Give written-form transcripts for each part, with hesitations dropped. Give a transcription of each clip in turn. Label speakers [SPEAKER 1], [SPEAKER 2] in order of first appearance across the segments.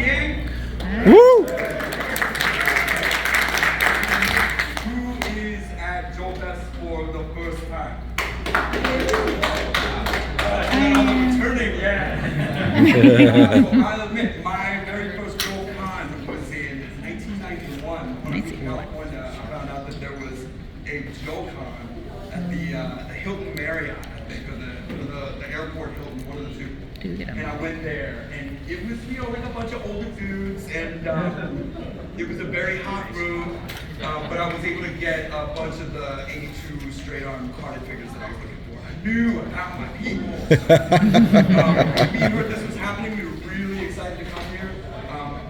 [SPEAKER 1] gang?
[SPEAKER 2] Woo!
[SPEAKER 1] Who is at JoeFest for the first time? Returning, yeah. So I'll admit, my very first JoeCon was in 1991. When I was in California, I found out that there was a JoeCon at the Hilton Marriott, I think, or the airport Hilton, one of the two. And I went there, and it was, like a bunch of older dudes, and it was a very hot room, but I was able to get a bunch of the 82 straight-arm carded figures that I was looking for. I knew about my people. We heard this was happening. We were really excited to come here.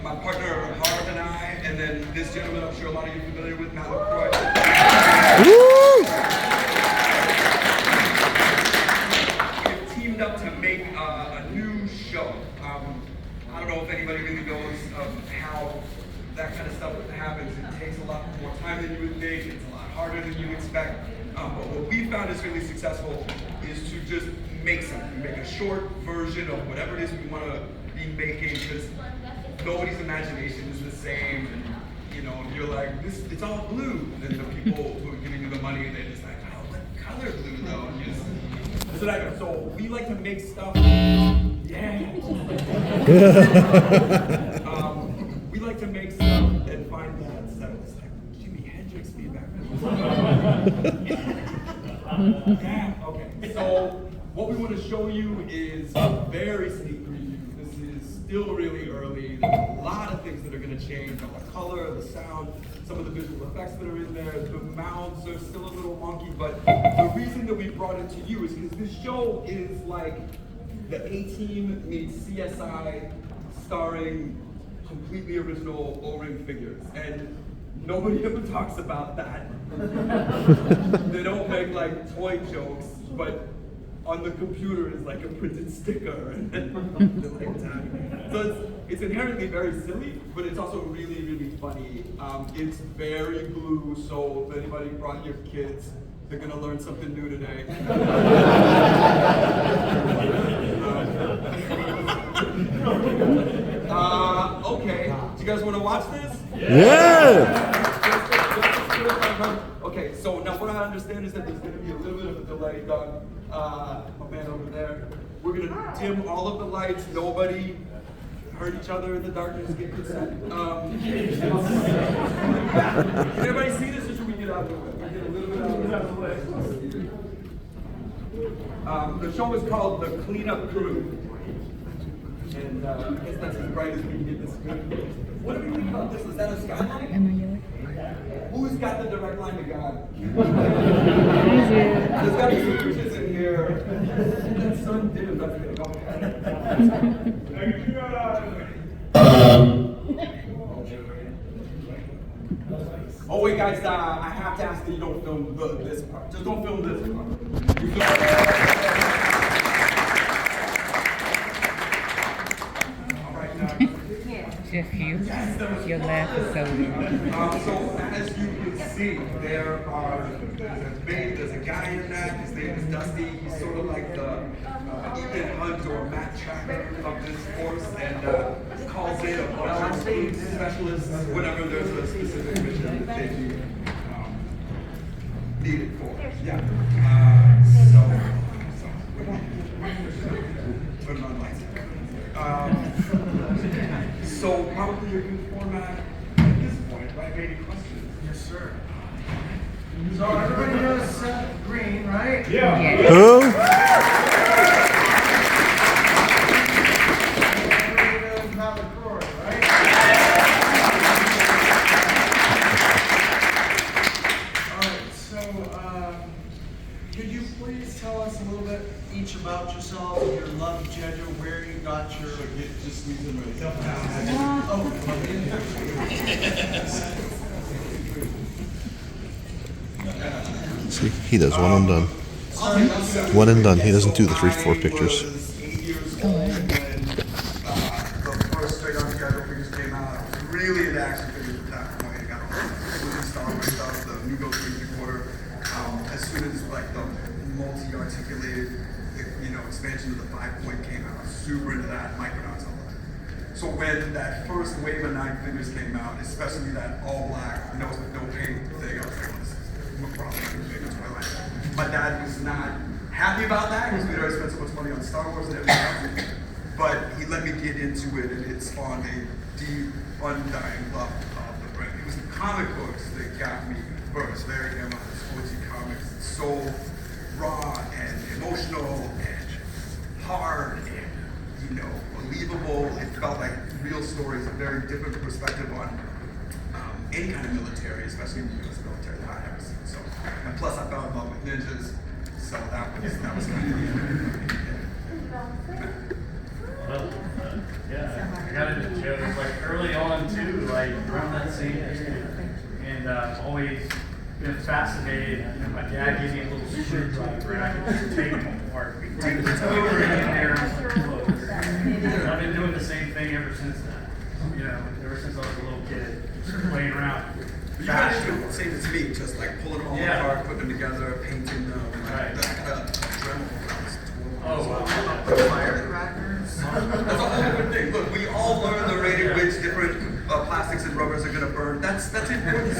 [SPEAKER 1] My partner, Harv, and I, and then this gentleman, I'm sure a lot of you are familiar with, Matt LaCroix. We've teamed up to make a new show. I don't know if anybody really knows how that kind of stuff happens. It takes a lot more time than you would think. It's a lot harder than you expect. But what we found is really successful is to just make something. Make a short version of whatever it is we want to be making, because nobody's imagination is the same. And if you're like, it's all blue, then the people who are giving you the money, they're just like, oh, what color blue though? And so we like to make stuff. Yeah. We like to make stuff and find that stuff. It's like Jimi Hendrix feedback. Yeah, okay. So what we want to show you is a very sneak preview. This is still really early. There's a lot of things that are going to change on the color, the sound, some of the visual effects that are in there. The mouths are still a little wonky, but the reason that we brought it to you is because this show is like the A-Team meets CSI starring completely original O-ring figures. And nobody ever talks about that. They don't make like toy jokes, but on the computer is like a printed sticker. So it's inherently very silly, but it's also really, really funny. It's very blue, so if anybody brought your kids, they're gonna learn something new today. Okay, do you guys want to watch this?
[SPEAKER 2] Yeah!
[SPEAKER 1] Okay, so now what I understand is that there's going to be a little bit of a delay, Doug. My man over there. We're going to dim all of the lights. Nobody hurt each other in the darkness. Get consent. Can everybody see this, or should we get out of the way? Get a little bit out of the way. The show is called The Cleanup Crew. And I guess that's as bright as we can get this. What do we think about this? Is that a skyline? Who's got the direct line to God? There's got to be some Christians in here. That son did it. That's going to go. Oh wait, guys! I have to ask that you don't film this part. Just don't film this part.
[SPEAKER 3] Just you. Your laugh is so good.
[SPEAKER 1] So as you can see, there's a guy in that. His name is Dusty. He's sort of like the Ethan Hunt or Matt Tracker of this force, and calls in a bunch of specialists whenever there's a specific mission that they do need it for. Yeah. Turn on lights. So probably a good format at this point, right? Maybe questions?
[SPEAKER 4] Yes, sir. So everybody knows Seth Green, right?
[SPEAKER 2] Yeah.
[SPEAKER 3] Yeah.
[SPEAKER 2] Who?
[SPEAKER 4] Everybody knows Matt LaCroix, right? All right. So could you please tell us a little bit each about yourself, your love, gender, where you got your...
[SPEAKER 1] Just squeeze in right now.
[SPEAKER 2] See, he does one and done. One and done. He doesn't do the 3-4 pictures.
[SPEAKER 1] 8 years old when the first straight on schedule figures came out. I was really into action figures at that point. I got all the Star Wars stuff, the Nugo 3-quarter. As soon as like the multi-articulated, expansion of the 5-point came out, I was super into that. Micronauts, all that. So when that first wave of Nine Fingers came out, especially that all black, no paint thing, I was like, this is probably the biggest my life. My dad was not happy about that because we'd already spent so much money on Star Wars and everything else. But he let me get into it, and it spawned a deep, undying love of the brand. It was the comic books that got me first. There again, on the sportsy comics, it's so raw and emotional and hard and believable. It felt like real stories, a very different perspective on any kind of military, especially in the U.S. military that I ever seen. So, and plus I fell in love with ninjas, so that was kind of
[SPEAKER 5] Well, yeah, I got into Joe's like early on too, like around that same period, and always been fascinated. My dad gave me a little screwdriver, and I could just take them apart, take the over in there and close. And I've been doing the same thing ever since then. Ever since I was a little kid, just playing around.
[SPEAKER 1] You guys do same as me, just like pulling them all apart, putting them together, painting them, and
[SPEAKER 5] Right.
[SPEAKER 1] that adrenaline comes.
[SPEAKER 5] Oh, wow.
[SPEAKER 4] Firecrackers.
[SPEAKER 1] That's a whole different thing. Look, we all learn the rate at which different plastics and rubbers are going to burn. That's important.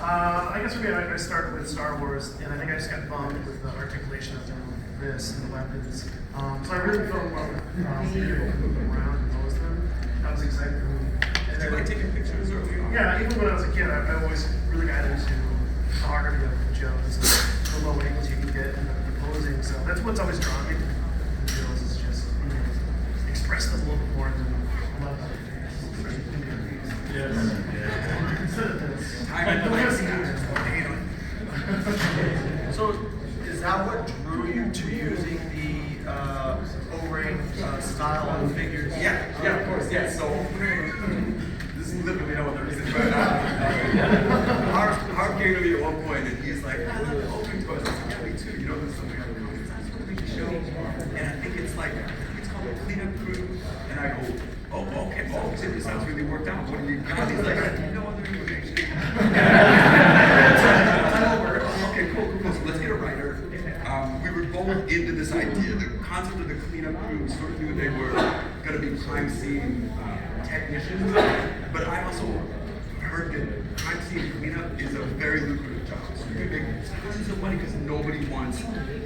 [SPEAKER 4] I guess for me, I started with Star Wars, and I think I just got bummed with the articulation of this and the weapons. So I really fell in love with being able to move them around and pose them. That was exciting for me. And
[SPEAKER 1] Did you like taking pictures early on?
[SPEAKER 4] yeah, even when I was a kid, I always really got into the harder of Joe's, the low angles you can get and the posing. So that's what's always drawn me to Joe's is just express them a little bit more than a lot of other things. Instead of this. So is that what drew you to using the O-ring style on figures?
[SPEAKER 1] Yeah, of course, yeah. So this is literally no other reason, but Harv came to me at one point and he's like, I love the open toys. I was like, yeah, me too. There's something I just want to make a show. And I think it's called a cleanup crew. And I go, oh, okay, it sounds really worked out. What do you got? He's like, I have no other information. Okay, cool. So let's get a writer. We were both into this idea. The concept of the cleanup crew sort of knew they were going to be crime scene technicians, but I also heard that crime scene cleanup is a very lucrative job. So you can make tons of money because nobody wants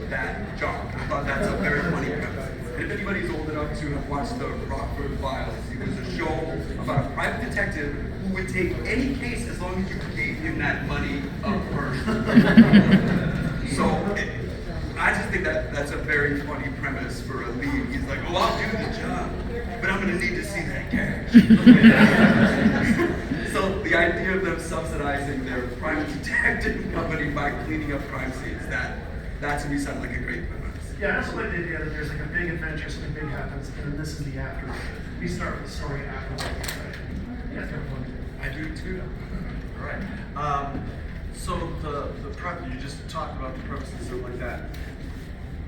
[SPEAKER 1] that job. I thought that's a very funny premise. And if anybody's old enough to have watched the Rockford Files, it was a show about a private detective who would take any case as long as you gave him that money up first. I just think that's a very funny premise for a lead. He's like, oh, I'll do the job, but I'm going to need to see that cash. So the idea of them subsidizing their private detective company by cleaning up crime scenes, that to me sounded like a great premise.
[SPEAKER 4] Yeah, I also like the idea that there's like a big adventure, something big happens, and then this is the after. We start with the story after that. Yeah, it's kind of fun.
[SPEAKER 1] I do too.
[SPEAKER 4] All right. So the prep, you just talked about the premise and stuff like that.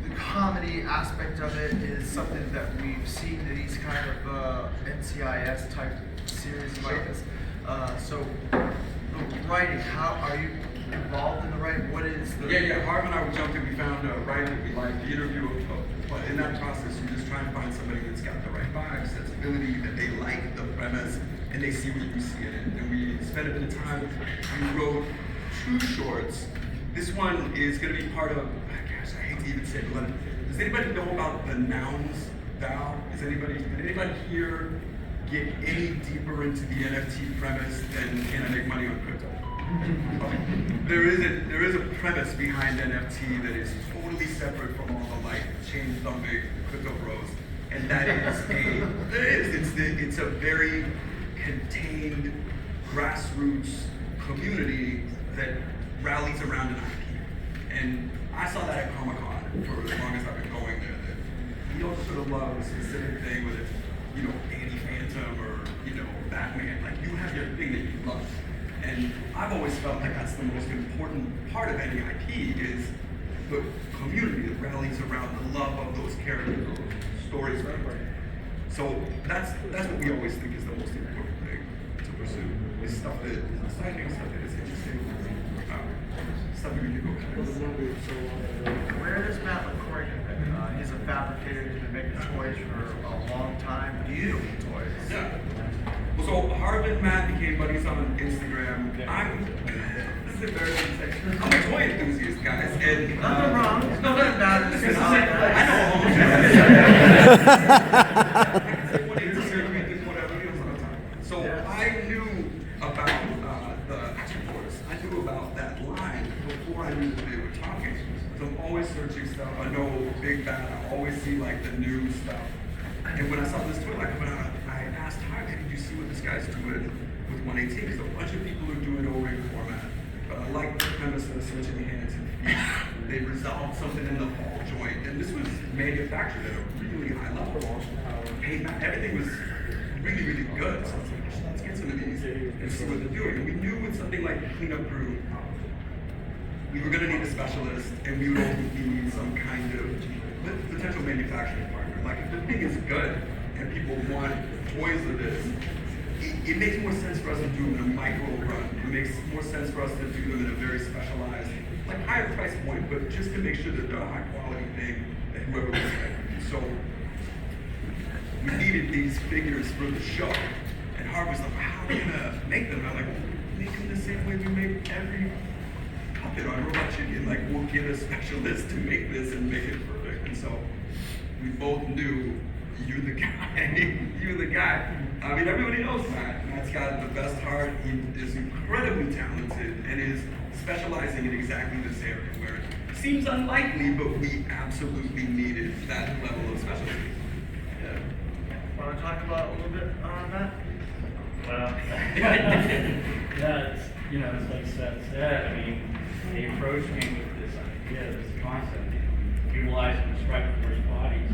[SPEAKER 4] The comedy aspect of it is something that we've seen in these kind of NCIS type series like this. So the writing, how are you involved in the writing? What is the...
[SPEAKER 1] Yeah. Harv and I were jumping. We found a writer that we liked, the interview but in that process, you just try and find somebody that's got the right vibe, sensibility, that they like the premise, and they see what you see in it. And we spent a bit of time. We wrote 2 shorts. This one is going to be part of, gosh, I hate to even say it, but does anybody know about the nouns Val? Did anybody here get any deeper into the NFT premise than can I make money on crypto? Okay. There is a premise behind NFT that is totally separate from all the like chain thumping crypto bros, and that is it's a very contained grassroots community that rallies around an IP. And I saw that at Comic-Con for as long as I've been going there. That we all sort of love a specific thing, whether it's Danny Phantom or Batman. Like you have your thing that you love. And I've always felt like that's the most important part of any IP is the community that rallies around the love of those characters, those stories. So that's what we always think is the most important thing to pursue. Is stuff that is exciting, stuff that is interesting, stuff that we can go kind of.
[SPEAKER 4] Where does Matt LaCroix fit? He's a fabricator who's been making toys for a long time, beautiful toys.
[SPEAKER 1] Yeah. Well, so Harv and Matt became buddies on Instagram. This is a very good section. I'm a toy enthusiast, guys. And
[SPEAKER 4] Nothing wrong. There's nothing bad. This is
[SPEAKER 1] I know. So I knew about the action force. I knew about that line before I knew that they were talking. So I'm always searching stuff. I know Big Bad. I always see like the new stuff. And when I saw this toy line coming out, I asked Harvey, did you see what this guy's doing with 118? Because a bunch of people are doing O-ring format. But I like the premise of switching the hands and feet. They resolved something in the ball joint. And this was manufactured at a really high level. Everything was really, really good. So I was like, let's get some of these and see what they're doing. And we knew with something like Cleanup Crew, we were going to need a specialist, and we would ultimately need some kind of potential manufacturing partner. Like, if the thing is good and people want toys of this, it makes more sense for us to do them in a micro run. It makes more sense for us to do them in a very specialized, like higher price point, but just to make sure that they're a high quality thing that whoever was like. So we needed these figures for the show. And Harv was like, how are you gonna make them? And I'm like, make them the same way we make every puppet on Robot Chicken. Like, we'll get a specialist to make this and make it perfect. And so we both knew, you're the guy. You're the guy. I mean, everybody knows Matt. Matt's got the best heart. He is incredibly talented and is specializing in exactly this area where it seems unlikely, but we absolutely needed that level of specialty.
[SPEAKER 4] Yeah. Want to talk about a little bit on that?
[SPEAKER 5] Well, yeah, it's, you know, it's like Seth said, I mean, they approached me with this idea, this concept, utilizing the strike force bodies.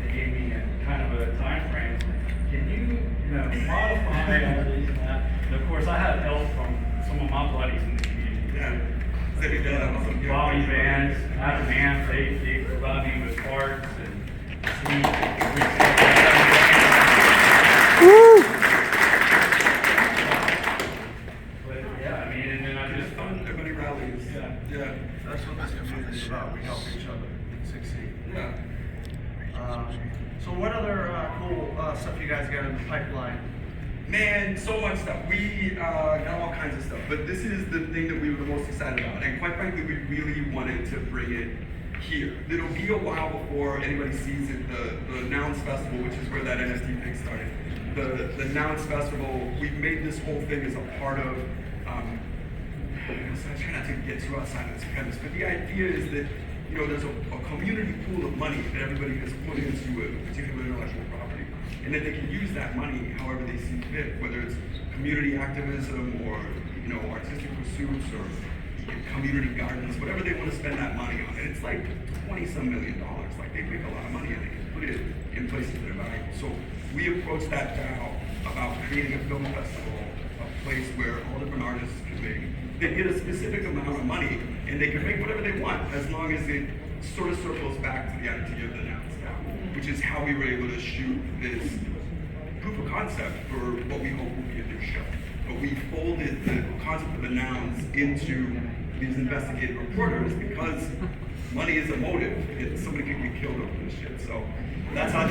[SPEAKER 5] They gave me a kind of a time frame. Can you modify all these and that? And of course, I had help from some of my buddies in the community.
[SPEAKER 1] Yeah.
[SPEAKER 5] Bobby Vans, Adam Mann, they provide me with parts and sleeves. But yeah, I mean, and then I just
[SPEAKER 1] Everybody rallies. Yeah.
[SPEAKER 4] That's what this community is about. We help each other succeed.
[SPEAKER 1] Yeah.
[SPEAKER 4] So what other cool stuff you guys got in the pipeline?
[SPEAKER 1] Man, so much stuff. We got all kinds of stuff, but this is the thing that we were the most excited about. And quite frankly, we really wanted to bring it here. It'll be a while before anybody sees it. The Nouns Festival, which is where that NFT thing started. The Nouns Festival, we've made this whole thing as a part of, I try not to get too outside of this premise, but the idea is that, you know, there's a community pool of money that everybody has put into a particular intellectual property, and that they can use that money however they see fit, whether it's community activism or, you know, artistic pursuits or community gardens, whatever they want to spend that money on. And it's like $20-some million. Like, they make a lot of money and they can put it in places that are valuable. So we approached that now about creating a film festival, a place where all different artists can make. They get a specific amount of money and they can make whatever they want, as long as it sort of circles back to the idea of the nouns now, which is how we were able to shoot this proof of concept for what we hope will be a new show. But we folded the concept of the nouns into these investigative reporters because money is a motive. Somebody could get killed over this shit. So that's how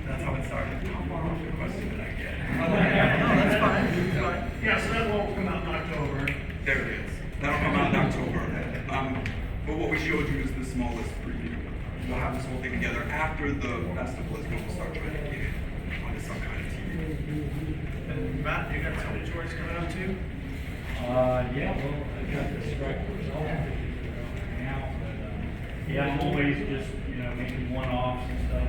[SPEAKER 1] that's how it started. How far off the question did I get?
[SPEAKER 4] No, that's fine. That's fine.
[SPEAKER 5] Yeah, so that won't come out in October.
[SPEAKER 1] There it is. That'll come out in October. But what we showed you is the smallest preview. We'll have this whole thing together after the festival is when we'll start trying to get it onto some kind of TV.
[SPEAKER 4] And Matt, you got some toys coming out too?
[SPEAKER 5] Yeah, well, I got the strike force now, but yeah, I'm always just, making one-offs and stuff.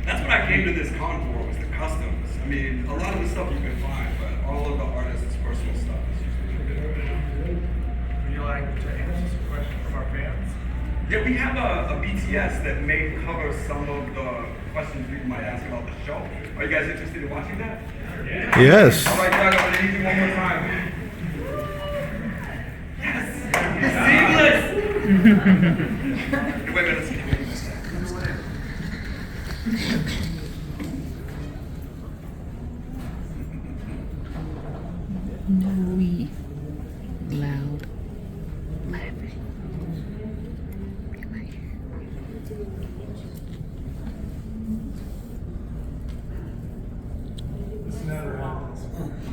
[SPEAKER 1] That's what I came to this con for, was the customs. I mean, a lot of the stuff you can find, but all of the artists' personal stuff is usually good.
[SPEAKER 4] Would you like to answer some questions from our fans?
[SPEAKER 1] Yeah, we have a BTS that may cover some of the questions people might ask about the show. Are you guys interested in watching that?
[SPEAKER 5] Yeah.
[SPEAKER 2] Yes.
[SPEAKER 1] All right, Doug, I'm gonna need you one more time. Yes! Seamless! Wait a minute.
[SPEAKER 3] No, we loud laughing.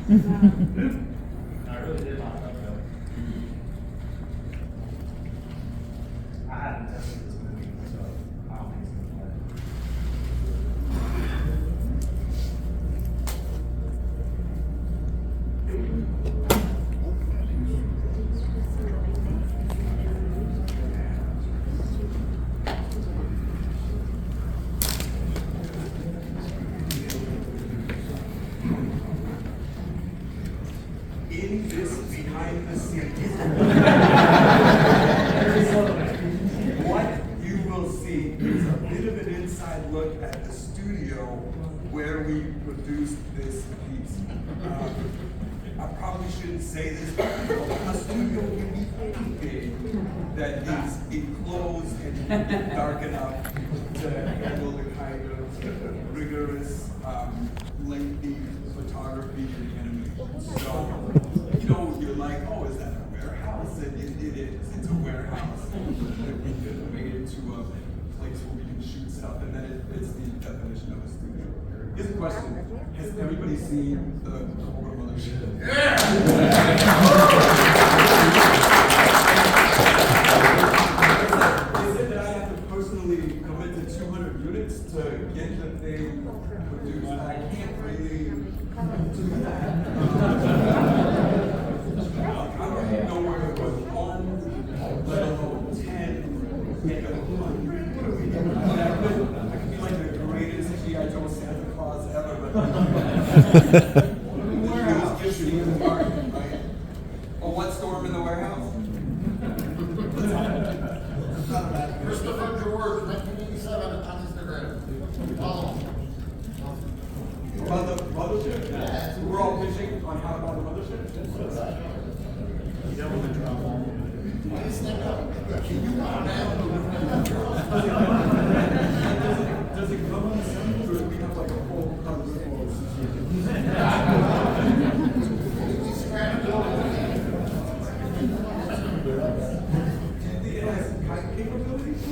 [SPEAKER 5] I really did like that though. I hadn't tested this movie, so I don't think it's gonna play.
[SPEAKER 1] In this behind the scenes, what you will see is a bit of an inside look at the studio where we produced this piece. I probably shouldn't say this, but a studio can be anything that is enclosed and dark enough to handle the kind of rigorous, lengthy photography and animation. So, you know, you're like, oh, is that a warehouse? And it is. It's a warehouse that we could make it into a place where we can shoot stuff, and then it's the definition of a studio. Here's a question. Has everybody seen the Cobra Mothership? Yeah! Is it that I have to personally commit to 200 units to get the thing produced? I can't really do that. I don't even know where it was one, let alone 10, make a 100. What are we doing? I could be like the greatest G.I. Joe Santa Claus ever, but warehouse gives you the garden, right? Oh, what storm in the warehouse?
[SPEAKER 6] Christopher George, 1987 on Instagram. Follow him.
[SPEAKER 1] About the mothership? Yeah. We're all pitching on how to buy the mothership?
[SPEAKER 6] Please stand up. Can you calm down?
[SPEAKER 1] Does it come on the same, or do we have like a whole cover it has kite capabilities?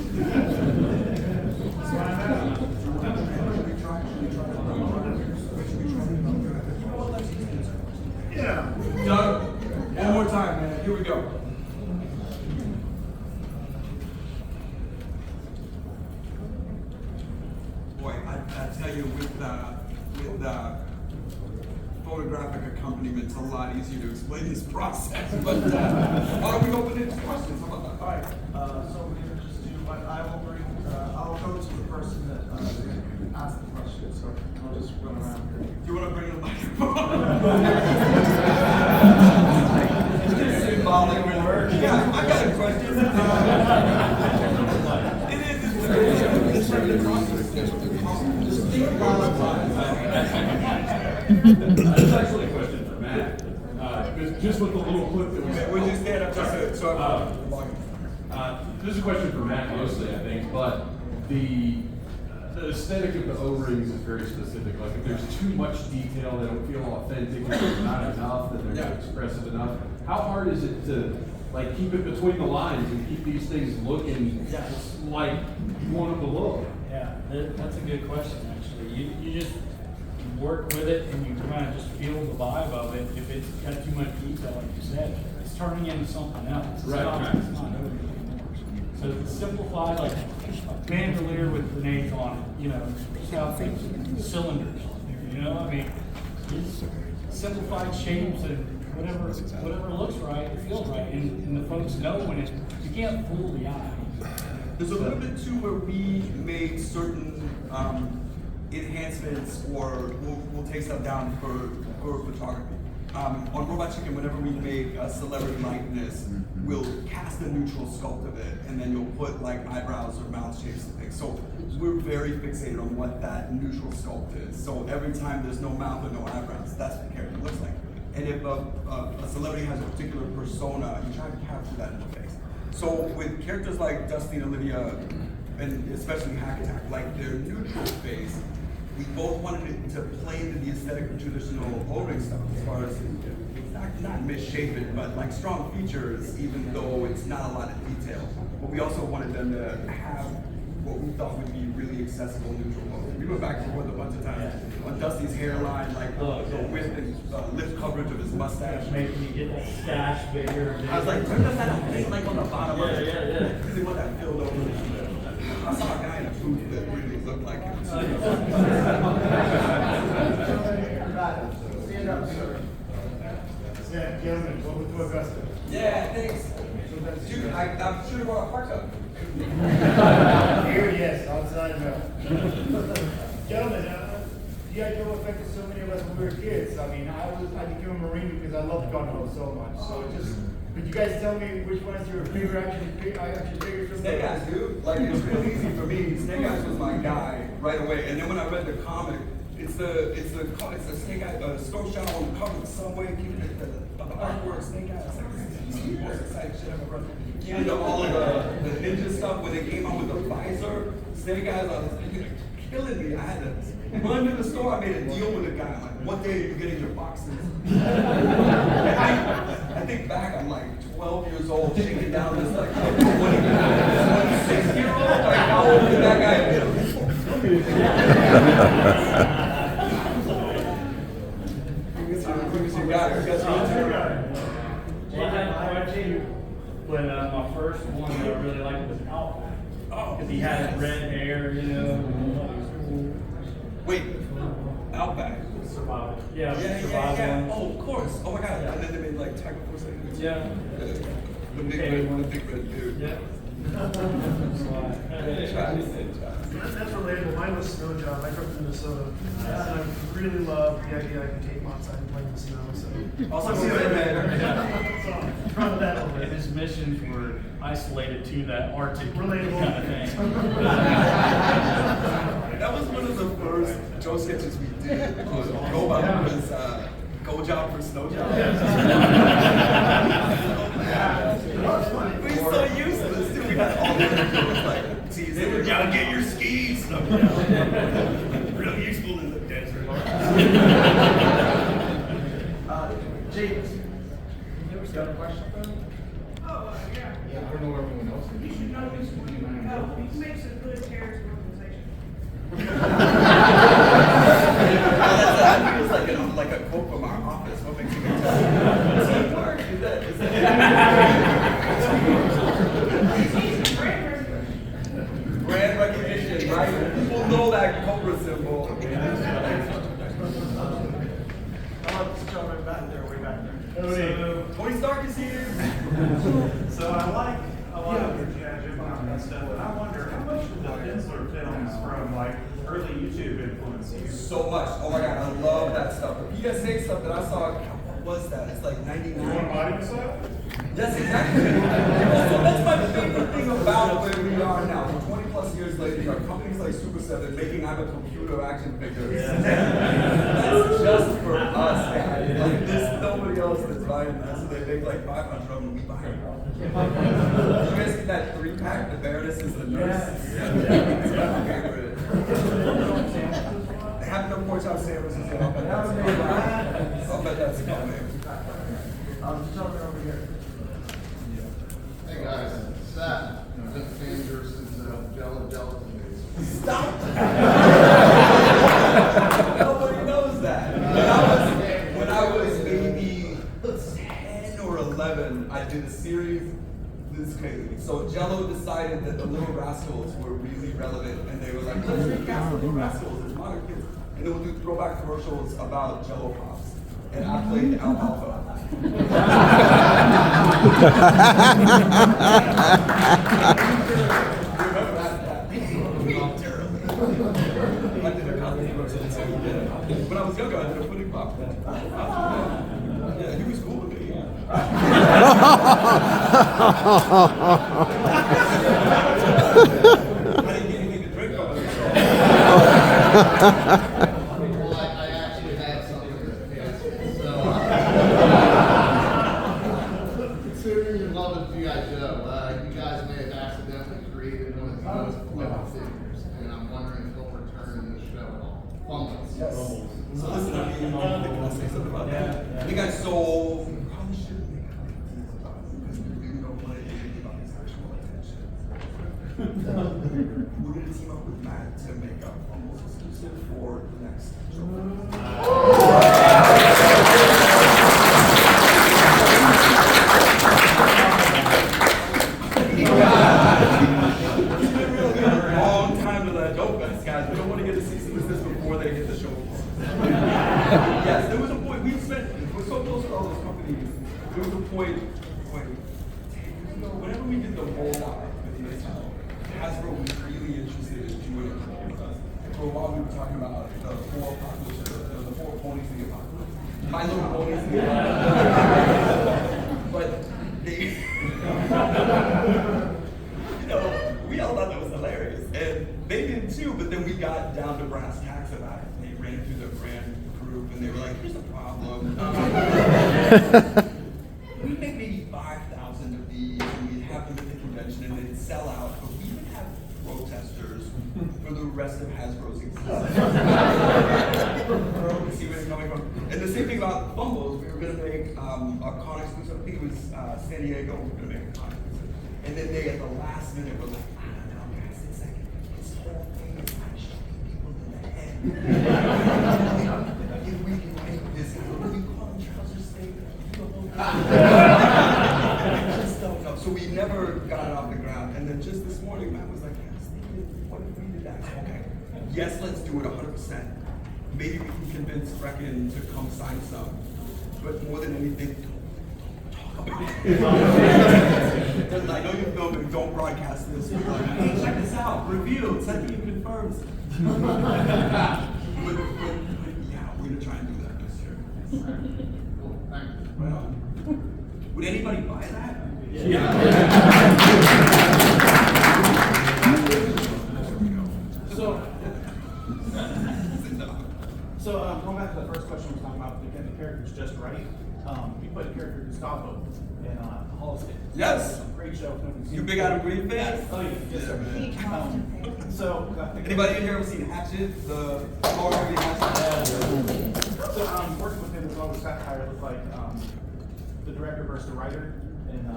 [SPEAKER 1] Yeah. Doug, one more time, man. Here we go. Boy, I tell you, with photographic accompaniment, it's a lot easier to explain this process. But why don't we open it to questions? How about that?
[SPEAKER 4] All right, so we're gonna just do, I will bring, I'll go to the person that asked the question, so I'll just run around here.
[SPEAKER 1] Do you want to bring the microphone? Symbolic word. Yeah, I got a question. It's the process.
[SPEAKER 7] That's actually a question for Matt. Just with the little clip that we
[SPEAKER 1] Would you stand up just so
[SPEAKER 7] this is a question for Matt mostly, I think, but the aesthetic of the O-rings is very specific. Like if there's too much detail, they don't feel authentic. If there's not enough, then they're not expressive enough. How hard is it to like keep it between the lines and keep these things looking like you want them to look?
[SPEAKER 5] Yeah, that's a good question, actually. You just work with it and you kind of just feel the vibe of it. If it's got too much detail, like you said, it's turning into something else. It's not over anymore. So it's simplified, like a bandolier with grenades on it, you know, cylinders, you know, I mean, it's simplified shapes and whatever looks right, it feels right, and the folks know when you can't fool the eye.
[SPEAKER 1] There's a little bit too where we made certain enhancements, or we'll take stuff down for photography. On Robot Chicken, whenever we make a celebrity likeness, we'll cast a neutral sculpt of it, and then you'll put like eyebrows or mouth shapes and things. So we're very fixated on what that neutral sculpt is. So every time there's no mouth or no eyebrows, that's what the character looks like. And if a celebrity has a particular persona, you try to capture that in the face. So with characters like Dusty and Olivia, and especially Hack Attack, like their neutral face, we both wanted it to play into the aesthetic of traditional O-ring stuff, as far as not misshapen, but like strong features, even though it's not a lot of detail. But we also wanted them to have what we thought would be really accessible neutral clothes. We went back and forth a bunch of times on Dusty's hairline, like the width and lip coverage of his mustache.
[SPEAKER 5] Making me get that stash bigger.
[SPEAKER 1] I was like, turn that thing like on the bottom of it.
[SPEAKER 5] Yeah.
[SPEAKER 1] Because they want that filled over. I saw a guy in a booth that really looked like him.
[SPEAKER 4] Stand up, sir.
[SPEAKER 6] Seth, gentlemen, welcome to Augusta.
[SPEAKER 1] Yeah, thanks. Dude, I'm sure you want to park up.
[SPEAKER 6] Here, yes, outside, no. Gentlemen, the idea affected so many of us when we were kids. I mean, I became a Marine because I loved gun hoes so much. So could you guys tell me which one is your favorite action figures from
[SPEAKER 1] Snake Eyes, dude. Like, it's really easy for me. Snake Eyes was my guy right away. And then when I read the comic, it's the Snake Eye, Skull Shadow on the cover of Subway, keeping the artwork, Snake Eyes. It's like, this is the most exciting shit I've ever read. Into all of the ninja stuff, when they came out with the visor, Snake Eyes, I was killing me. I had to run to the store. I made a deal with a guy. I'm like, what day are you getting your boxes? I think back, I'm like 12 years old, shaking down this like 26-year-old. Like, how old did that guy be? You got it.
[SPEAKER 5] Well, I had but my first one that I really liked was Outback. Because he had red hair, you know.
[SPEAKER 1] Wait, Outback.
[SPEAKER 5] Survival. Yeah.
[SPEAKER 1] Yeah. Oh, of course. Oh my God. And then they made like Tiger Force.
[SPEAKER 5] Yeah.
[SPEAKER 1] The big red dude.
[SPEAKER 5] Yeah.
[SPEAKER 6] That's relatable. Mine was snow job. I grew up in Minnesota. And I really love the idea I can take them outside and play in the snow. So
[SPEAKER 1] Also, man.
[SPEAKER 6] so proud of that a little
[SPEAKER 5] And
[SPEAKER 6] bit.
[SPEAKER 5] his missions were isolated to that Arctic
[SPEAKER 6] Relatable.
[SPEAKER 5] kind of thing.
[SPEAKER 1] That was one of the first Joe sketches we did. Go about was go job for snow job. We're so useless, dude. We had all the videos like, teasing, you gotta get your skis. Snow job. Real useful in the desert.
[SPEAKER 4] James, you ever got a question for him?
[SPEAKER 8] I don't know everyone else. You should know this. He makes a good terrorist organization.
[SPEAKER 1] I think it was like a quote from our office. What makes you think teamwork? Is that? Brand recognition, right? People know that Cobra symbol.
[SPEAKER 4] Let's jump right back there, way back there.
[SPEAKER 1] Tony Stark is here.
[SPEAKER 9] So I like your G.I. Joe comic and stuff, but I wonder how much of the Pensler films from like early YouTube influence you?
[SPEAKER 1] So much. Oh my God, I love that stuff. The PSA stuff that I saw, what was that? It's like 99.
[SPEAKER 9] You want body massage?
[SPEAKER 1] Yes, exactly. So that's my favorite thing about where we are now. 20 plus years later, you have companies like Super 7 making I'm a computer action figures. That's just for us, man. Like, there's nobody else that's buying that. So they make like 500 of them and we buy them. You guys get that 3-pack? The Baroness is the nurse? Yeah. It's my favorite. They have no pork chop sandwiches. I'll bet that's coming.
[SPEAKER 4] Just jumping over here.
[SPEAKER 10] Hey guys, Seth, Jeff Fan versus Jello Gelatin.
[SPEAKER 1] Stop! Nobody knows that. When I was maybe 10 or 11, I did a series. This is crazy. So Jello decided that the Little Rascals were really relevant, and they were like, let's recast the Little Rascals as modern kids, and then we'll do throwback commercials about Jello pops. And I played alfalfa. Terribly. I did a comedy commercial too. When I was younger, I did a pudding pop. Yeah, he was cool with me. I didn't get anything to drink from it.
[SPEAKER 10] Well, I actually had something to pass. So, considering your love of G.I. Joe, you guys may have accidentally created one of the most flippant figures, and I'm wondering if he'll return in the show at all. Fumbles.
[SPEAKER 1] Yes. So listen, I mean, can I say something about that? I think I sold. Probably shouldn't make comments about it because we really don't want to get about his actual attention. We're gonna team up with Matt to make a Fumbles exclusive for the next JoeFest. Long time to that JoeFest, guys. We don't want to get a cease and desist before they hit the show. Yes, there was a point we're so close with all those companies. There was a point, whenever we did the rollout with this, Hasbro was really interested in doing it with us. For a while, we were talking about the four apocalypse, the four ponies in the apocalypse. My little ponies in the apocalypse. But they, we all thought that was hilarious. And they did too, but then we got down to brass tacks about it. They ran through the brand group and they were like, here's a problem. We make maybe 5,000 of these and we'd have them at the convention and they'd sell out, but we would have protesters for the rest of Hasbro's existence. See where it's coming from. And the same thing about Fumbles, we were going to make a con exclusive. I think it was San Diego, we were going to make a con exclusive. And then they, at the last minute, were like, I don't know, guys, it's like, this whole thing is like shooting people in the head. If we can make this, what do you call them, trouser steak? I just don't know. So we never got it off the ground. And then just this morning, Matt was like, hey, Steven, what if we did that? Okay. Yes, let's do it 100%. Maybe we can convince Brecken to come sign some. But more than anything, don't talk about it. Because I know you filmed and don't broadcast this. We're like, hey, check this out. Review. Seth Green confirms. but yeah, we're going to try and do that this year.
[SPEAKER 10] Cool, thank you.
[SPEAKER 1] Right on. Would anybody buy that?
[SPEAKER 6] Yeah. So going back to the first question we were talking about, getting the characters just right. We played character Gustavo in Hall of State.
[SPEAKER 1] Yes.
[SPEAKER 6] Great show.
[SPEAKER 1] You big Adam Green fan?
[SPEAKER 6] Oh yeah, yes sir. So
[SPEAKER 1] Anybody in here ever seen Hatchet? The horror movie Hatchet?
[SPEAKER 6] So working with him as well as satire was like the director versus the writer, and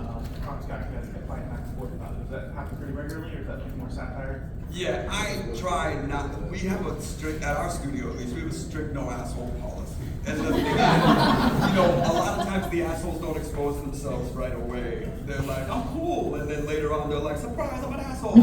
[SPEAKER 6] comics guys kept fighting back and forth about it. Does that happen pretty regularly, or is that like more satire?
[SPEAKER 1] Yeah, I try not. We have a strict, at our studio at least, we have a strict no asshole policy. And the thing is, a lot of times the assholes don't expose themselves right away. They're like, I'm cool, and then later on they're like, surprise, I'm an asshole.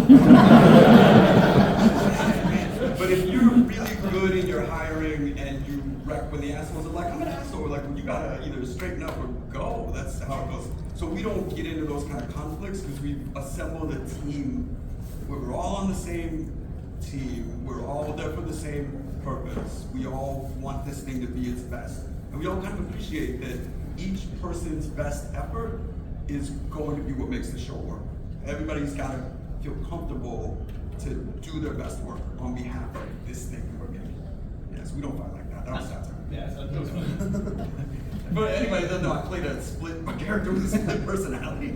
[SPEAKER 1] But if you're really good in your hiring and you wreck when the assholes are like, I'm an asshole, like you gotta either straighten up or go. That's how it goes. So we don't get into those kind of conflicts because we've assembled a team where we're all on the same team. We're all there for the same purpose. We all want this thing to be its best. And we all kind of appreciate that each person's best effort is going to be what makes the show work. Everybody's got to feel comfortable to do their best work on behalf of this thing we're making. Yes, we don't fight like that. That was satire.
[SPEAKER 9] Yeah, so that's funny.
[SPEAKER 1] But anybody that doesn't know, I played a character with a split personality.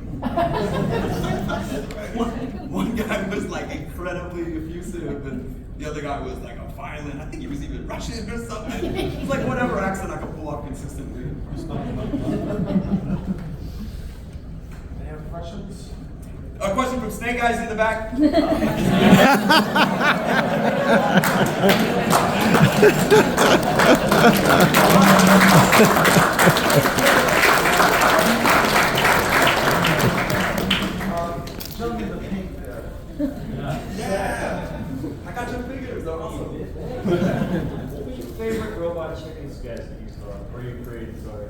[SPEAKER 1] one guy was like incredibly effusive, and the other guy was like a violent. I think he was even Russian or something. It's like whatever accent I could pull off consistently.
[SPEAKER 6] Any other questions?
[SPEAKER 1] A question from Snake Eyes in the back.
[SPEAKER 6] Show me the pink there.
[SPEAKER 1] Yeah. I got your figures, though. Also.
[SPEAKER 11] What's your favorite robot chicken sketch that you saw, or you created, sorry?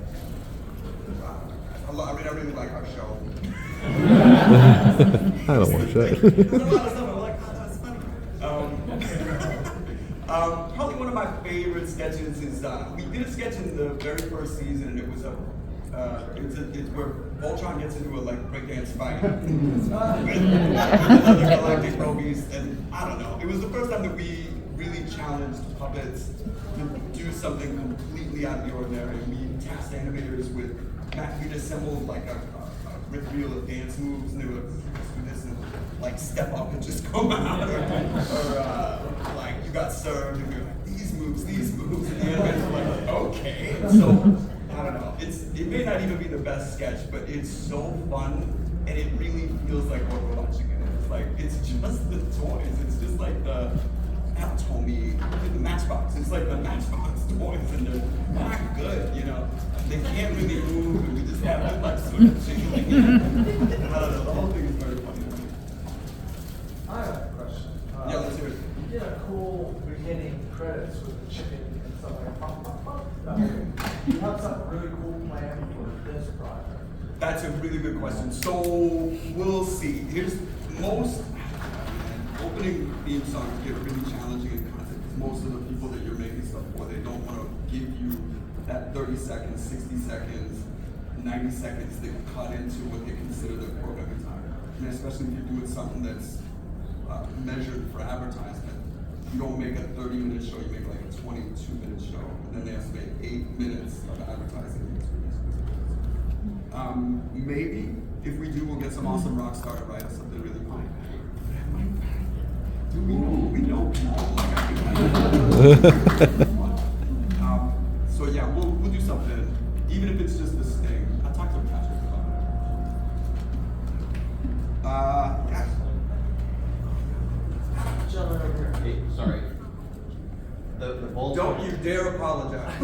[SPEAKER 1] I really like our show.
[SPEAKER 2] I don't watch that.
[SPEAKER 1] There's a lot of stuff I'm like, oh, that's funny. Probably one of my favorite sketches is we did a sketch in the very first season, and it was it's where Voltron gets into a breakdance fight with other galactic robies, and I don't know. It was the first time that we really challenged puppets to do something completely out of the ordinary. We tasked animators with we'd assembled like a reel of dance moves, and they would just do this and step up and just come out, or like you got served and you're like these moves, and the animators were like okay. And so I don't know. It may not even be the best sketch, but it's so fun, and it really feels like what we're watching it is. Like, it's just the toys. It's just like the Atomy, the Matchbox. It's like the Matchbox toys, and they're not good, you know. They can't really move, and we just have them like sort of jiggling. I don't know, the whole thing is very funny.
[SPEAKER 4] I have a question.
[SPEAKER 1] Yeah, let's hear it.
[SPEAKER 4] You get a cool beginning credits with the chicken and stuff like pop, pop, pop. You have something really cool planned for this project.
[SPEAKER 1] That's a really good question. So we'll see. Here's most opening theme songs get really challenging in content because most of the people that you're making stuff for, they don't want to give you that 30 seconds, 60 seconds, 90 seconds that cut into what they consider their programming time. And especially if you're doing something that's measured for advertisement. You don't make a 30-minute show, you make like a 22-minute show, and then they have to make 8 minutes of advertising. Maybe if we do, we'll get some awesome rock star to write us something really funny. Do we know? We know people. Like, I think so yeah, we'll do something, even if it's just this thing. I'll talk to Patrick about it. Yeah.
[SPEAKER 4] Gentlemen over here.
[SPEAKER 12] Hey, sorry. The Voltron.
[SPEAKER 1] Don't you dare apologize.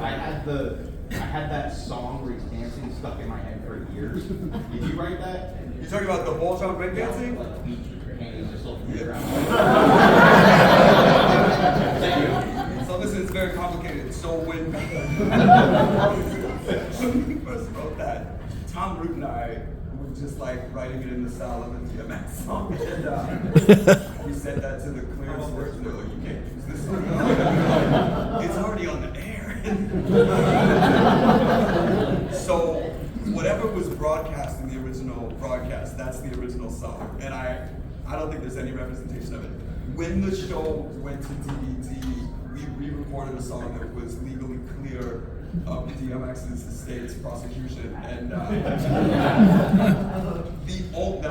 [SPEAKER 12] I had that song where he's dancing stuck in my head for years. Did you write that?
[SPEAKER 1] You talking about the Voltron breakdancing?
[SPEAKER 12] Like beach with your hands just off the ground.
[SPEAKER 1] Thank you. So listen, it's very complicated. So when we first wrote that, Tom Root and I were just like writing it in the style of a DMX song. And we sent that to the clearance version. They're like, you can't use this song. It's already on the air. So whatever was broadcast in the original broadcast, that's the original song. And I don't think there's any representation of it. When the show went to DVD, we re-recorded a song that was legally clear of DMX's estate's prosecution. And now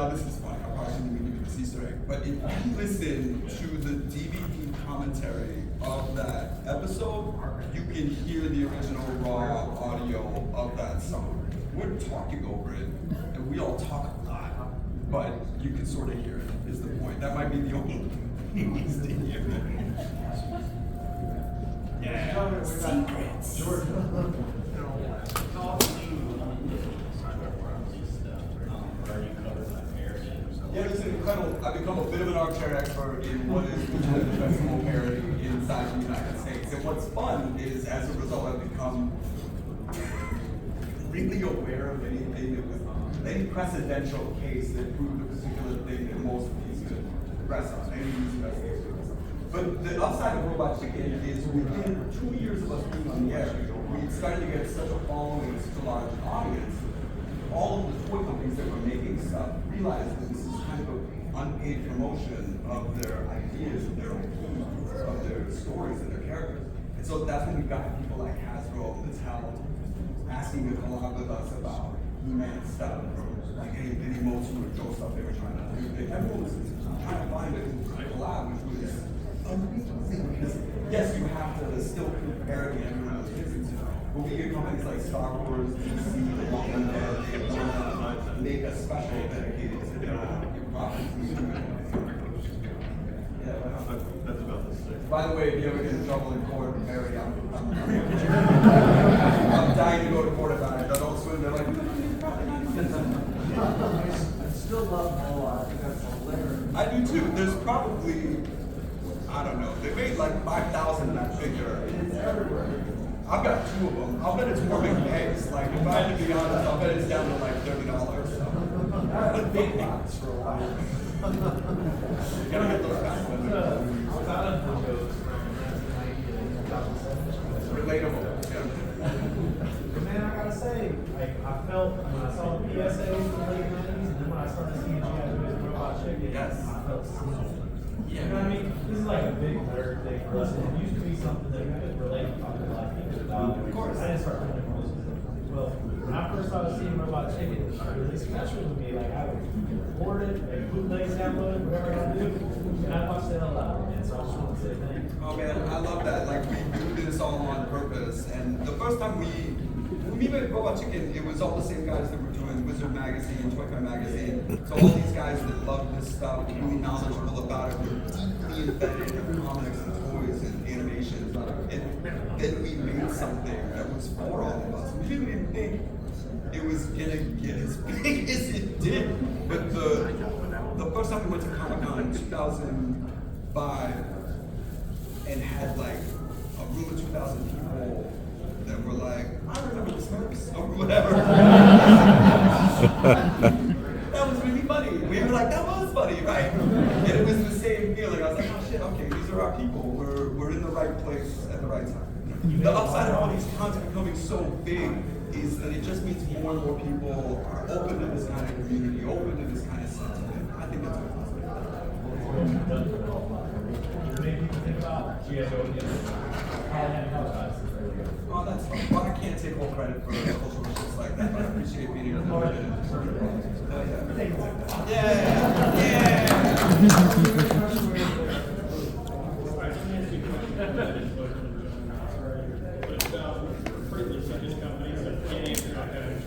[SPEAKER 1] this is funny, I probably shouldn't even give you this Easter egg, but if you listen to the DVD commentary of that episode, you can hear the original raw audio of that song. We're talking over it, and we all talk a lot, but you can sort of hear it, is the point. That might be the only thing we still hear. Yeah, secrets.
[SPEAKER 4] George.
[SPEAKER 1] Yeah, it's incredible. I've become a bit of an armchair expert in what is the festival parody inside the United States. And what's fun is, as a result, I've become really aware of anything that was any precedential case that proved a particular thing that most of these could rest on. Any of these investigations. But the upside of Robot Chicken is within 2 years of us being on the air, we started to get such a following, such a large audience. All of the toy companies that were making stuff realized that this is kind of unpaid promotion of their ideas, of their IPs, of their stories and their characters. And so that's when we got people like Hasbro, Mattel, asking to collab with us about He-Man stuff, or like any Vinnie Motion or Joe stuff they were trying to do. Everyone was trying to find a collab, which was amazing because yes, you have to still keep parody everyone else gets into. But we get companies like Star Wars, DC, and make a special dedicated to their properties. Yeah, that's about the stick. By the way, if you ever get in trouble in court, parody, I'm dying to go to court about it. I don't swim. They're like,
[SPEAKER 4] I still love Mola. I think that's hilarious.
[SPEAKER 1] I do too. There's probably, I don't know, they made like 5,000 in that figure.
[SPEAKER 4] It's everywhere.
[SPEAKER 1] I've got 2 of them. I'll bet it's more making eggs. Like, if I have to be honest, I'll bet it's down to like $30. So.
[SPEAKER 4] I had a big box for a while.
[SPEAKER 1] You gotta get those back. Relatable. Yeah.
[SPEAKER 11] Man, I gotta say, like, I felt when I saw the PSAs in the late 90s, and then when I started seeing G.I. Joe's Robot Chicken,
[SPEAKER 1] Yes.
[SPEAKER 11] I felt similar.
[SPEAKER 1] Yeah.
[SPEAKER 11] You know what I mean? This is like a big nerd thing for us. It used to be something that we could relate to a lot of people about.
[SPEAKER 1] Of course.
[SPEAKER 11] I didn't start playing close to them. Well, when I first started seeing Robot Chicken, it was really special to me. Like, I would record it, like, bootlegs download, whatever I do, and I watched the hell out of it. And so I just want to say thank you.
[SPEAKER 1] Oh man, I love that. Like, we do this all on purpose. And the first time we me with Robot Chicken, it was all the same guys that were doing Wizard Magazine, Toy Fair Magazine. So all these guys that love this stuff, really knowledgeable about it, were deeply embedded in comics and toys and animation. And then we made something that was for all of us. We didn't even think it was gonna get as big as it did. But the first time we went to Comic-Con in 2005 and had like a room of 2,000 people that were like, I remember the Smurfs or whatever. That was really funny. We were like, that was funny, right? And it was the same feeling. I was like, oh shit, okay, these are our people. We're in the right place at the right time. The upside of all these cons becoming so big is that it just means more and more people are open to this kind of community, open to this kind of sentiment. I think that's a positive.
[SPEAKER 11] Many people think about G.I. Joe again.
[SPEAKER 1] Oh, that's fun. Well, I can't take all credit for cultural shits like that, but I appreciate being able to do it.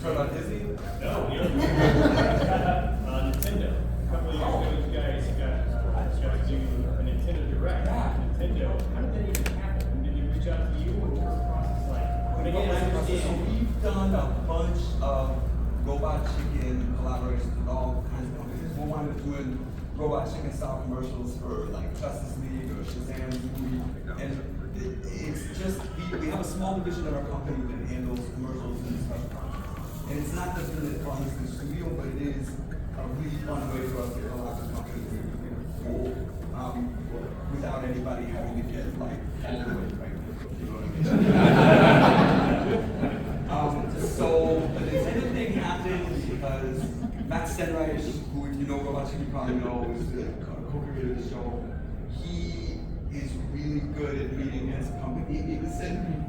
[SPEAKER 1] Talk about Disney?
[SPEAKER 13] No, Nintendo. A couple of years ago, you guys got to do a Nintendo Direct. Nintendo, how did that even happen? Did you reach out to you? What was the process like?
[SPEAKER 1] So we've done a bunch of Robot Chicken collaborations with all kinds of companies. We're one of doing Robot Chicken style commercials for like Justice League or Shazam's movie. And it's just, we have a small division of our company that handles commercials and special projects. And it's not just that it runs the studio, but it is a really fun way for us to collab with companies that we think are cool, without anybody having to get like all the way right. You know what I mean? So the Nintendo thing happened because Matt Stenreich, who if you know Robot Chicken, you probably know, is the co-creator of the show. He is really good at meeting his company. He was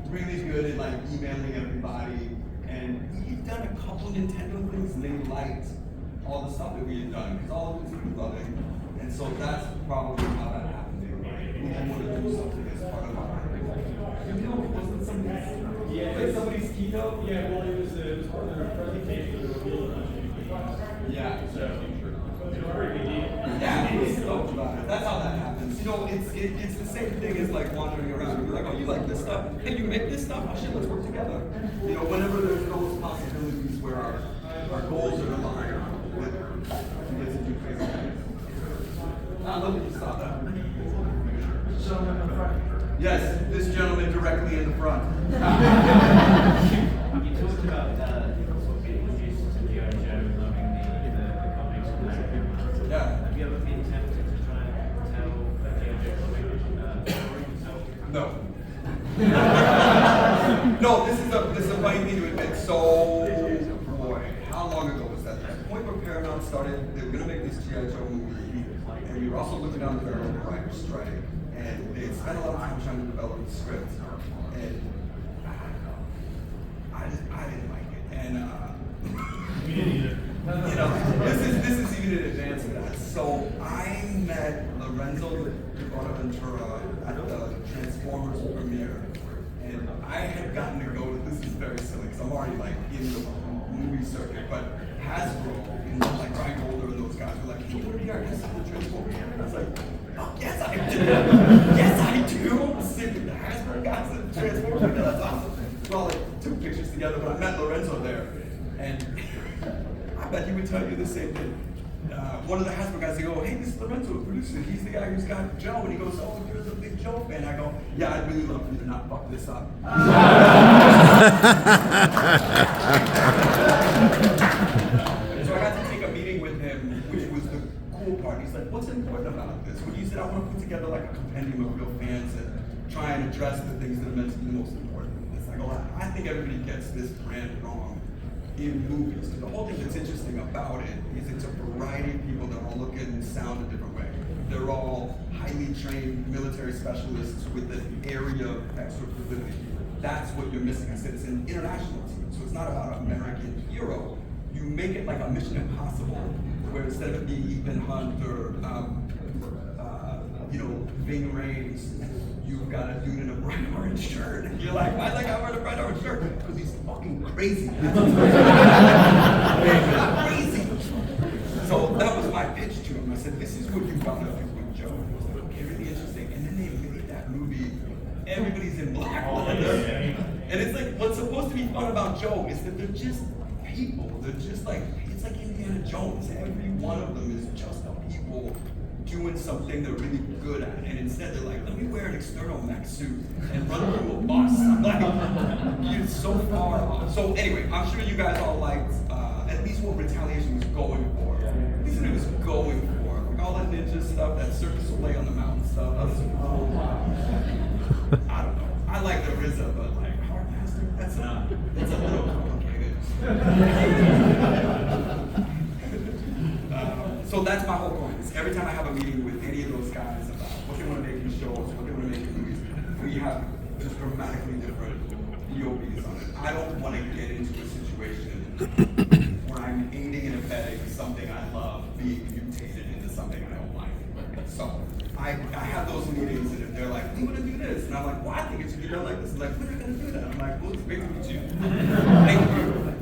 [SPEAKER 1] really good at like emailing everybody. And he'd done a couple Nintendo things and they liked all the stuff that we had done because all of it was good loving. And so that's probably how that happened. We wanted to do something as part of our wasn't somebody's keynote?
[SPEAKER 13] Yeah, well, it was part of their presentation.
[SPEAKER 1] Yeah.
[SPEAKER 13] So, it was a pretty big deal.
[SPEAKER 1] Yeah, he was stoked about it. That's how that happens. You know, it's the same thing as like wandering around and be like, oh, you like this stuff? Hey, you make this stuff? Oh shit, let's work together. You know, whenever there's those possibilities where our goals are aligned with we get to do crazy things. I love that you saw that.
[SPEAKER 6] Gentleman in the front.
[SPEAKER 1] Yes, this gentleman directly in the front.
[SPEAKER 13] You talked about getting introduced to G.I. Joe, loving the comics and that.
[SPEAKER 1] Yeah.
[SPEAKER 13] Have you ever been tempted to try and tell a G.I. Joe story yourself?
[SPEAKER 1] No. No, this is a funny thing to admit. So, boy, how long ago was that? At the point where Paramount started, they were going to make this G.I. Joe movie, and we were also looking down the barrel of the writer's strike, and they had spent a lot of time trying to develop the script, and I didn't like it, and
[SPEAKER 13] We didn't either.
[SPEAKER 1] you know, this is even in advance of that. So I met Lorenzo Bonaventura at the Transformers premiere, and I had gotten to go to, this is very silly because I'm already like in the movie circuit, but Hasbro and like Ryan Golder and those guys were like, hey, you want to be our guest on the Transformers? And I was like, oh yes I do. Yes I do. I'm sitting with the Hasbro guys at the Transformers. That's awesome. We all like took pictures together, but I met Lorenzo there, and I bet he would tell you the same thing. One of the Hasbro guys, they go, hey, this is Lorenzo, the producer. He's the guy who's got Joe. And he goes, oh, you're the big Joe fan. I go, yeah, I'd really love for you to not fuck this up. So I got to take a meeting with him, which was the cool part. He's like, what's important about this? When you said, I want to put together like a compendium of real fans and try and address the things that are meant to be the most important. It's like, oh, I think everybody gets this brand wrong in movies. The whole thing that's interesting about it is it's a variety of people that all look at and sound a different way. They're all highly trained military specialists with an area of extra privilege. That's what you're missing. I said it's an international team, so it's not about an American hero. You make it like a Mission Impossible, where instead of it being Ethan Hunt or Ving Rhames, you've got a dude in a bright orange shirt. And you're like, why like I wear a bright orange shirt? Because he's fucking crazy. Crazy. So that was my pitch to him. I said, this is what you found out with Joe. And he was like, okay, really interesting. And then they made that movie. Everybody's in black leather. And it's like, what's supposed to be fun about Joe is that they're just people. They're just like, it's like Indiana Jones. Every one of them is just a people doing something they're really good at. And instead they're like, let me wear an external mech suit and run through a bus. I'm like, you're so far off. So anyway, I'm sure you guys all liked at least what Retaliation was going for. At least what it was going for. Like all that ninja stuff, that Cirque du Soleil on the mountain stuff, that was cool. I don't know. I like the RZA, but like Hard Master, that's a little complicated. So that's my whole point. Is every time I have a meeting with any of those guys about what they want to make in shows, what they want to make in movies, we have just dramatically different POVs on it. I don't want to get into a situation where I'm aiding and abetting something I love being mutated into something I don't like. So I have those meetings and if they're like, we want to do this, and I'm like, well, I think it should be done like this. And like, we're not going to do that. I'm like, well, it's great to meet you. Thank you.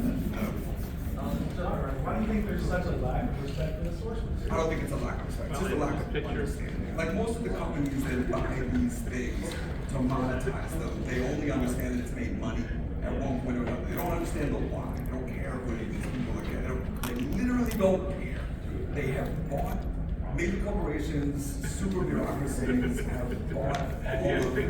[SPEAKER 11] Why do you think there's such a lack of respect for the source material?
[SPEAKER 1] I don't think it's a lack of respect. It's just a lack of understanding. Like most of the companies that buy these things to monetize them, they only understand that it's made money at one point or another. They don't understand the why. They don't care who any of these people are getting. They literally don't care. They have bought major corporations, super bureaucracies have bought all of the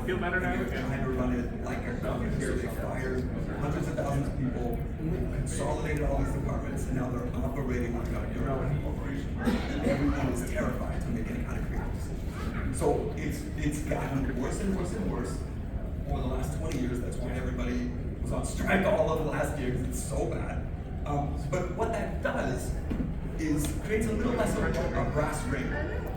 [SPEAKER 13] Feel better now?
[SPEAKER 1] and they're trying to run it like a company. Here they fired hundreds of thousands of people, consolidated all these departments, and now they're operating like a bureaucratic corporation. Everyone is terrified to make any kind of creative decision. So it's gotten worse and worse and worse over the last 20 years. That's why everybody was on strike all of the last year, because it's so bad. But what that does is creates a little less of a brass ring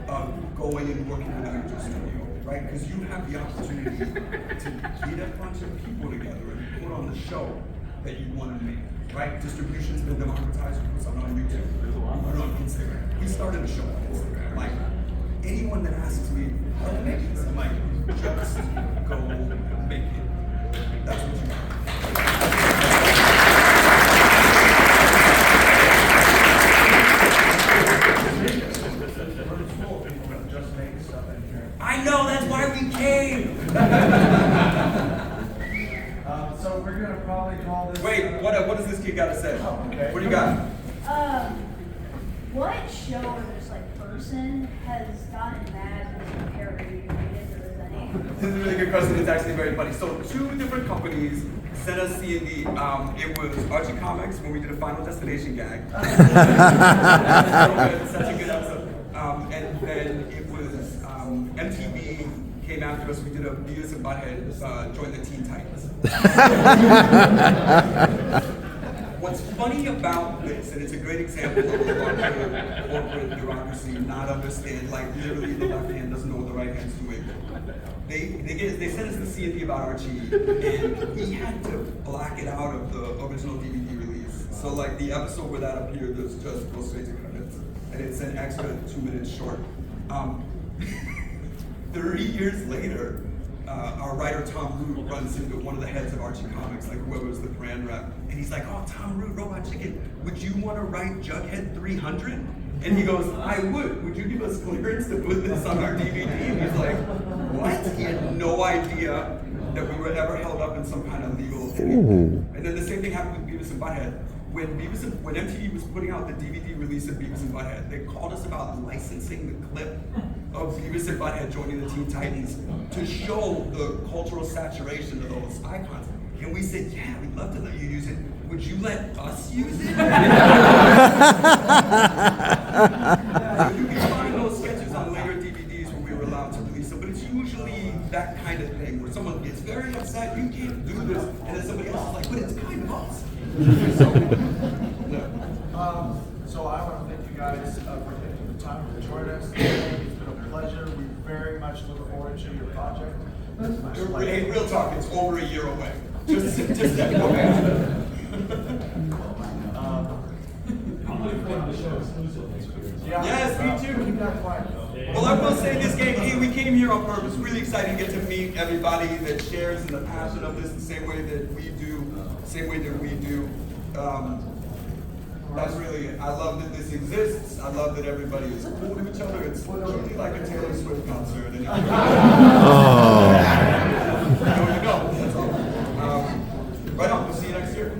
[SPEAKER 1] of going and working with an actor studio, right? Because you have the opportunity to get a bunch of people together and put on the show that you want to make, right? Distribution's been democratized. We put something on YouTube. We put it on Instagram. We started a show on Instagram. Like, anyone that asks me, how to make this, I'm like, just go make it. That's what you got. I know, that's why we came!
[SPEAKER 4] So we're gonna probably call this...
[SPEAKER 1] Wait, what does this kid got to say?
[SPEAKER 4] Oh, okay.
[SPEAKER 1] What do you got?
[SPEAKER 14] What show or this like person has gotten mad when a parody related to his name?
[SPEAKER 1] This is a really good question. It's actually very funny. So 2 different companies sent us C&D. It was Archie Comics when we did a Final Destination gag. Such a good episode. And then it was MTV came after us. We did a Beavis and Butthead join the Teen Titans. What's funny about this, and it's a great example of a larger corporate bureaucracy not understand, like literally the left hand doesn't know what the right hand's doing. They sent us the C&D about Archie, and we had to black it out of the original DVD release. So like the episode where that appeared, there's just go straight to credits, and it's an extra 2 minutes short. 30 years later, our writer Tom Root runs into one of the heads of Archie Comics, like whoever was the brand rep, and he's like, "Oh, Tom Root, Robot Chicken, would you want to write Jughead 300?" And he goes, "I would. Would you give us clearance to put this on our DVD?" And he's like, "What?" He had no idea that we were ever held up in some kind of legal opinion. And then the same thing happened with Beavis and Butthead. When MTV was putting out the DVD release of Beavis and Butthead, they called us about licensing the clip of Beavis and Butthead joining the Teen Titans to show the cultural saturation of those icons. And we said, yeah, we'd love to let you use it. Would you let us use it? You can find those sketches on later DVDs when we were allowed to release them, but it's usually that kind of thing where someone gets very upset, you can't do this, and then somebody else is like, but it's kind of us.
[SPEAKER 4] So I want to thank you guys for taking the time to join us today. It's been a pleasure. We very much look forward to your project.
[SPEAKER 1] Hey, real talk, it's over a year away. Just that go back.
[SPEAKER 11] I'm looking forward to the show exclusively.
[SPEAKER 1] Yes, me too.
[SPEAKER 4] Keep that quiet.
[SPEAKER 11] Yeah.
[SPEAKER 1] Well, I will say this game, we came here on purpose. Really excited to get to meet everybody that shares in the passion of this the same way that we do. That's really, I love that this exists. I love that everybody is cool to each other. It's really like a Taylor Swift concert. And
[SPEAKER 2] Oh.
[SPEAKER 1] you know, that's all. Right on, we'll see you next year.